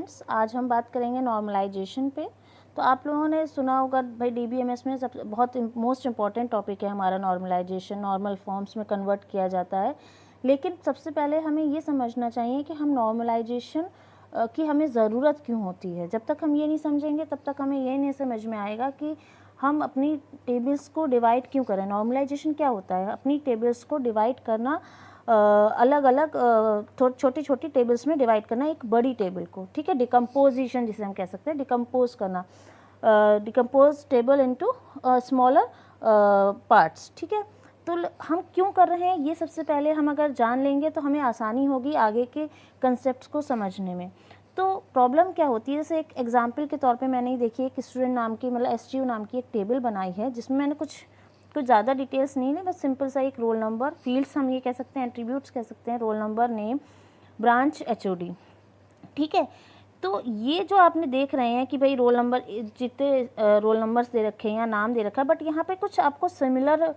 Students, आज हम बात करेंगे नॉर्मलाइजेशन पे। तो आप लोगों ने सुना होगा भाई डीबीएमएस में सब बहुत मोस्ट इम्पॉर्टेंट टॉपिक है हमारा नॉर्मलाइजेशन, नॉर्मल फॉर्म्स में कन्वर्ट किया जाता है। लेकिन सबसे पहले हमें ये समझना चाहिए कि हम नॉर्मलाइजेशन की हमें ज़रूरत क्यों होती है। जब तक हम ये नहीं समझेंगे तब तक हमें ये नहीं समझ में आएगा कि हम अपनी टेबल्स को डिवाइड क्यों करें। नॉर्मलाइजेशन क्या होता है? अपनी टेबल्स को डिवाइड करना, अलग अलग छोटी छोटी टेबल्स में डिवाइड करना एक बड़ी टेबल को, ठीक है। डिकम्पोजिशन जिसे हम कह सकते हैं, डिकम्पोज करना, decompose table into smaller parts, ठीक है। तो हम क्यों कर रहे हैं ये सबसे पहले हम अगर जान लेंगे तो हमें आसानी होगी आगे के कंसेप्ट्स को समझने में। तो प्रॉब्लम क्या होती है, जैसे एक एग्जांपल के तौर पे मैंने देखिए एक स्टूडेंट नाम की, मतलब एसटीयू नाम की एक टेबल बनाई है जिसमें मैंने कुछ ज़्यादा डिटेल्स नहीं है, बस सिंपल सा एक रोल नंबर, फील्ड्स हम ये कह सकते हैं, एट्रीब्यूट्स कह सकते हैं, roll number, name, branch, HOD, ठीक है। तो ये जो आपने देख रहे हैं कि भाई रोल नंबर, जितने रोल नंबर्स दे रखे हैं या नाम दे रखा है, बट यहाँ पे कुछ आपको सिमिलर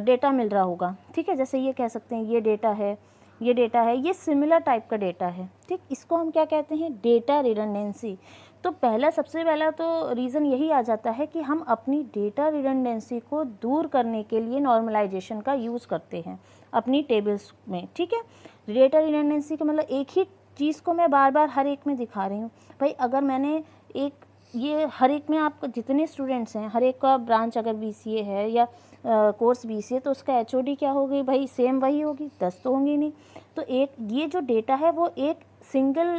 डेटा मिल रहा होगा, ठीक है। जैसे ये कह सकते हैं ये डेटा है, ये डेटा है, ये सिमिलर टाइप का डेटा है, ठीक। इसको हम क्या कहते हैं? Data redundancy. तो सबसे पहला तो रीज़न यही आ जाता है कि हम अपनी डेटा रिडंडेंसी को दूर करने के लिए नॉर्मलाइजेशन का यूज़ करते हैं अपनी टेबल्स में, ठीक है। डेटा रिडंडेंसी का मतलब एक ही चीज़ को मैं बार बार हर एक में दिखा रही हूँ। भाई अगर मैंने एक ये हर एक में आप जितने स्टूडेंट्स हैं, हर एक का ब्रांच अगर बीसीए है या कोर्स बीसीए, तो उसका एचओडी क्या होगी भाई? सेम वही होगी, 10 तो होंगी नहीं। तो एक ये जो डेटा है वो एक सिंगल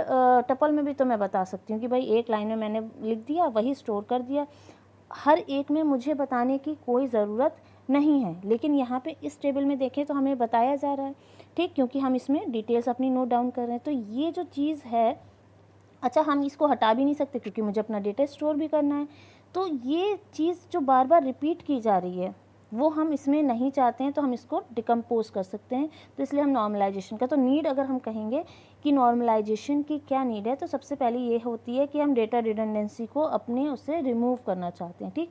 टपल में भी तो मैं बता सकती हूँ कि भाई एक लाइन में मैंने लिख दिया, वही स्टोर कर दिया। हर एक में मुझे बताने की कोई ज़रूरत नहीं है, लेकिन यहाँ पे इस टेबल में देखें तो हमें बताया जा रहा है, ठीक, क्योंकि हम इसमें डिटेल्स अपनी नोट डाउन कर रहे हैं। तो ये जो चीज़ है, अच्छा हम इसको हटा भी नहीं सकते क्योंकि मुझे अपना डेटा स्टोर भी करना है। तो ये चीज़ जो बार बार रिपीट की जा रही है वो हम इसमें नहीं चाहते हैं, तो हम इसको डिकम्पोज कर सकते हैं। तो इसलिए हम नॉर्मलाइजेशन का, तो नीड अगर हम कहेंगे कि नॉर्मलाइजेशन की क्या नीड है, तो सबसे पहले ये होती है कि हम डेटा रिडंडेंसी को अपने उससे रिमूव करना चाहते हैं, ठीक।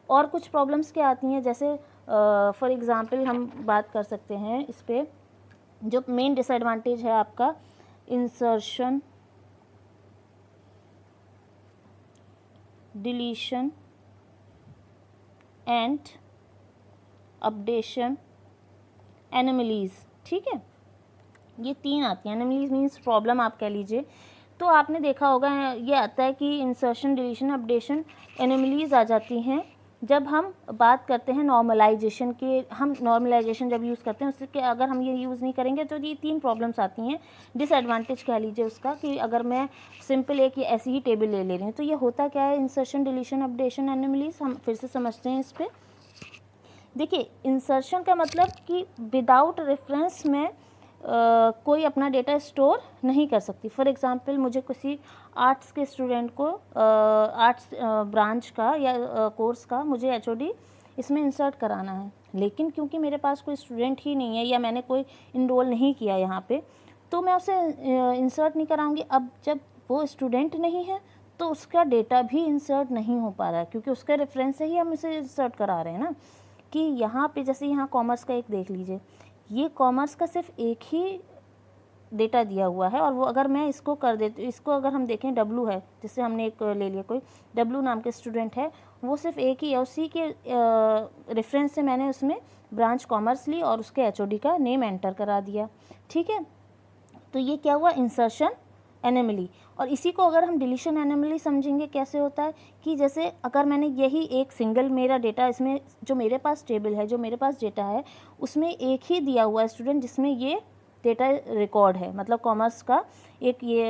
और कुछ प्रॉब्लम्स क्या आती हैं, जैसे फॉर एग्ज़ाम्पल हम बात कर सकते हैं इस पर, जो मेन डिसएडवांटेज है आपका insertion, deletion and updation anomalies, ठीक है। ये 3 आती हैं। एनोमलीज मीन्स प्रॉब्लम आप कह लीजिए। तो आपने देखा होगा ये आता है कि इंसर्शन, डिलीशन, अपडेशन, एनोमलीज आ जाती हैं जब हम बात करते हैं नॉर्मलाइजेशन के। हम नॉर्मलाइजेशन जब यूज़ करते हैं उसके अगर हम ये यूज़ नहीं करेंगे तो ये 3 प्रॉब्लम्स आती हैं। डिसएडवांटेज कह लीजिए उसका, कि अगर मैं सिंपल एक ये ऐसी ही टेबल ले रही हूँ तो ये होता क्या है? Insertion, deletion, updation, anomalies. हम फिर से समझते हैं इस पर। देखिए, इंसर्शन का मतलब कि विदाउट रेफरेंस में कोई अपना डेटा स्टोर नहीं कर सकती। फॉर एग्ज़ाम्पल मुझे किसी आर्ट्स के स्टूडेंट को आर्ट्स ब्रांच का या कोर्स का मुझे एचओडी इसमें इंसर्ट कराना है, लेकिन क्योंकि मेरे पास कोई स्टूडेंट ही नहीं है या मैंने कोई इनरोल नहीं किया यहाँ पे, तो मैं उसे इंसर्ट नहीं कराऊंगी। अब जब वो स्टूडेंट नहीं है तो उसका डेटा भी इंसर्ट नहीं हो पा रहा है, क्योंकि उसके रेफरेंस से ही हम इसे इंसर्ट करा रहे हैं ना। कि यहाँ पे जैसे यहाँ कॉमर्स का एक देख लीजिए, ये कॉमर्स का सिर्फ एक ही डेटा दिया हुआ है, और वो अगर मैं इसको कर देती, इसको अगर हम देखें डब्लू है, जिससे हमने एक ले लिया, कोई डब्लू नाम के स्टूडेंट है, वो सिर्फ एक ही है, उसी के रेफरेंस से मैंने उसमें ब्रांच कॉमर्स ली और उसके एचओडी का नेम एंटर करा दिया, ठीक है। तो ये क्या हुआ? Insertion anomaly. और इसी को अगर हम डिलीशन एनोमली समझेंगे, कैसे होता है कि जैसे अगर मैंने यही एक सिंगल मेरा डेटा, इसमें जो मेरे पास टेबल है, जो मेरे पास डेटा है, उसमें एक ही दिया हुआ है स्टूडेंट जिसमें ये डेटा रिकॉर्ड है, मतलब कॉमर्स का एक ये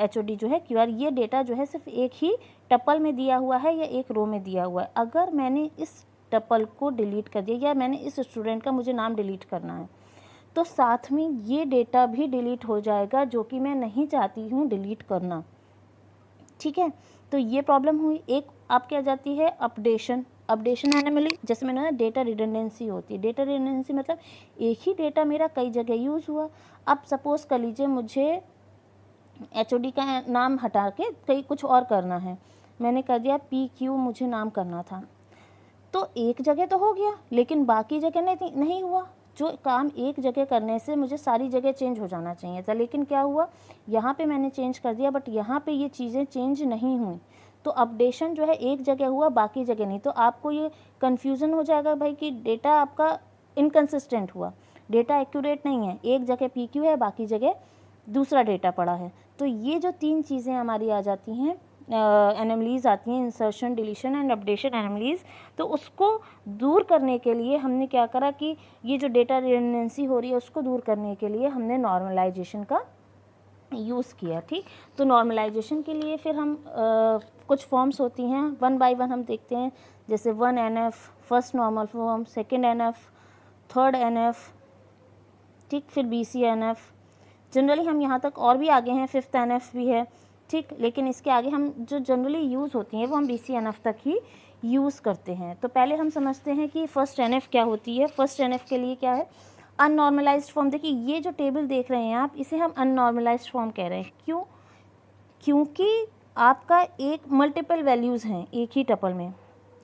एचओडी जो है क्यूआर, ये डेटा जो है सिर्फ एक ही टपल में दिया हुआ है या एक रो में दिया हुआ है। अगर मैंने इस टपल को डिलीट कर दिया या मैंने इस स्टूडेंट का मुझे नाम डिलीट करना है, तो साथ में ये डेटा भी डिलीट हो जाएगा, जो कि मैं नहीं चाहती हूँ डिलीट करना, ठीक है। तो ये प्रॉब्लम हुई। एक आपके आ जाती है अपडेशन, अपडेशन एनोमली। जैसे मैंने ना डेटा रिडंडेंसी होती है। डेटा रिडंडेंसी मतलब एक ही डेटा मेरा कई जगह यूज़ हुआ। अब सपोज़ कर लीजिए मुझे एचओडी का नाम हटा के कहीं कुछ और करना है, मैंने कर दिया PQ, मुझे नाम करना था, तो एक जगह तो हो गया लेकिन बाकी जगह नहीं हुआ। जो काम एक जगह करने से मुझे सारी जगह चेंज हो जाना चाहिए था, लेकिन क्या हुआ, यहाँ पे मैंने चेंज कर दिया, बट यहाँ पे ये चीज़ें चेंज नहीं हुई, तो अपडेशन जो है एक जगह हुआ, बाकी जगह नहीं। तो आपको ये कन्फ्यूज़न हो जाएगा भाई कि डेटा आपका इनकन्सिस्टेंट हुआ, डेटा एक्यूरेट नहीं है, एक जगह PQ है, बाकी जगह दूसरा डेटा पड़ा है। तो ये जो 3 चीज़ें हमारी आ जाती हैं, एनोमलीज आती हैं, insertion, deletion and updation anomalies, तो उसको दूर करने के लिए हमने क्या करा कि ये जो डेटा रिडंडेंसी हो रही है उसको दूर करने के लिए हमने नॉर्मलाइजेशन का यूज़ किया। ठीक, तो नॉर्मलाइजेशन के लिए फिर हम कुछ फॉर्म्स होती हैं, 1 बाय 1 हम देखते हैं, जैसे 1 NF, first normal form, second NF, third NF, ठीक, फिर BC NF। जनरली हम यहाँ तक और भी आगे हैं, 5th NF भी है, ठीक, लेकिन इसके आगे हम जो जनरली यूज़ होती हैं वो हम BC NF तक ही यूज़ करते हैं। तो पहले हम समझते हैं कि फर्स्ट NF क्या होती है। फर्स्ट NF के लिए क्या है, अननॉर्मलाइज्ड फॉर्म। देखिए ये जो टेबल देख रहे हैं आप, इसे हम अननॉर्मलाइज्ड फॉर्म कह रहे हैं। क्यों? क्योंकि आपका एक मल्टीपल वैल्यूज़ हैं एक ही टपल में।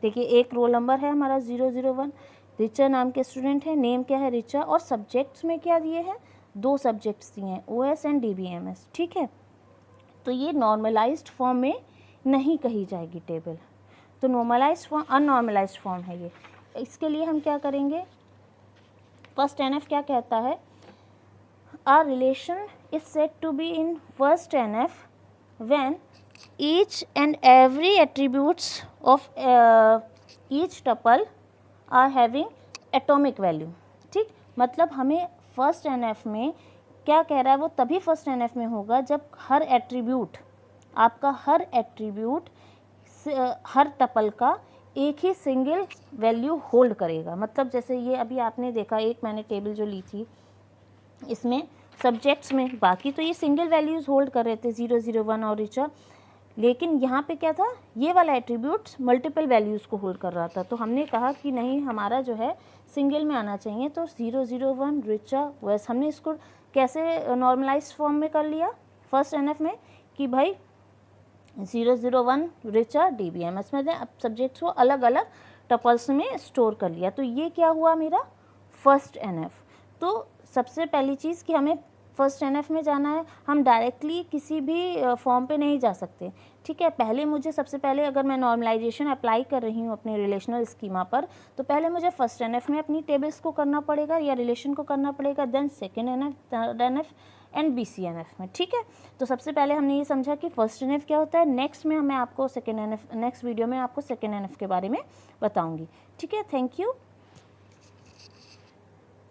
देखिए एक रोल नंबर है हमारा 001, रिचा नाम के स्टूडेंट है, नेम क्या है रिचा, और सब्जेक्ट्स में क्या दिए हैं, 2 सब्जेक्ट्स दिए हैं, OS एंड DBMS। ठीक है, तो ये नॉर्मलाइज्ड फॉर्म में नहीं कही जाएगी टेबल, तो नॉर्मलाइज्ड फॉर्म, अननॉर्मलाइज्ड फॉर्म है ये। इसके लिए हम क्या करेंगे, फर्स्ट NF क्या कहता है, a relation is said to be in first NF when each and every attributes of each tuple are having atomic value। ठीक, मतलब हमें फर्स्ट NF में क्या कह रहा है, वो तभी फर्स्ट NF में होगा जब हर एट्रीब्यूट, आपका हर एट्रीब्यूट हर टपल का एक ही सिंगल वैल्यू होल्ड करेगा। मतलब जैसे ये अभी आपने देखा, एक मैंने टेबल जो ली थी, इसमें सब्जेक्ट्स में बाकी तो ये सिंगल वैल्यूज़ होल्ड कर रहे थे, 001 और रिचा, लेकिन यहाँ पे क्या था, ये वाला एट्रीब्यूट्स मल्टीपल वैल्यूज़ को होल्ड कर रहा था। तो हमने कहा कि नहीं, हमारा जो है सिंगल में आना चाहिए। तो 001 रिचा वैस, हमने इसको कैसे नॉर्मलाइज्ड फॉर्म में कर लिया फर्स्ट NF में कि भाई 001 रिचा DBMS में दें, अब सब्जेक्ट्स को अलग अलग टपल्स में स्टोर कर लिया। तो ये क्या हुआ मेरा फर्स्ट NF। तो सबसे पहली चीज़ कि हमें फर्स्ट NF में जाना है, हम डायरेक्टली किसी भी फॉर्म पे नहीं जा सकते। ठीक है, पहले मुझे सबसे पहले, अगर मैं नॉर्मलाइजेशन अप्लाई कर रही हूँ अपने रिलेशनल स्कीमा पर, तो पहले मुझे फर्स्ट NF में अपनी टेबल्स को करना पड़ेगा या रिलेशन को करना पड़ेगा, then second NF, third NF and BC NF में। ठीक है, तो सबसे पहले हमने ये समझा कि फर्स्ट NF क्या होता है। नेक्स्ट में मैं आपको सेकेंड NF, नेक्स्ट वीडियो में आपको सेकेंड NF के बारे में बताऊँगी। ठीक है, थैंक यू।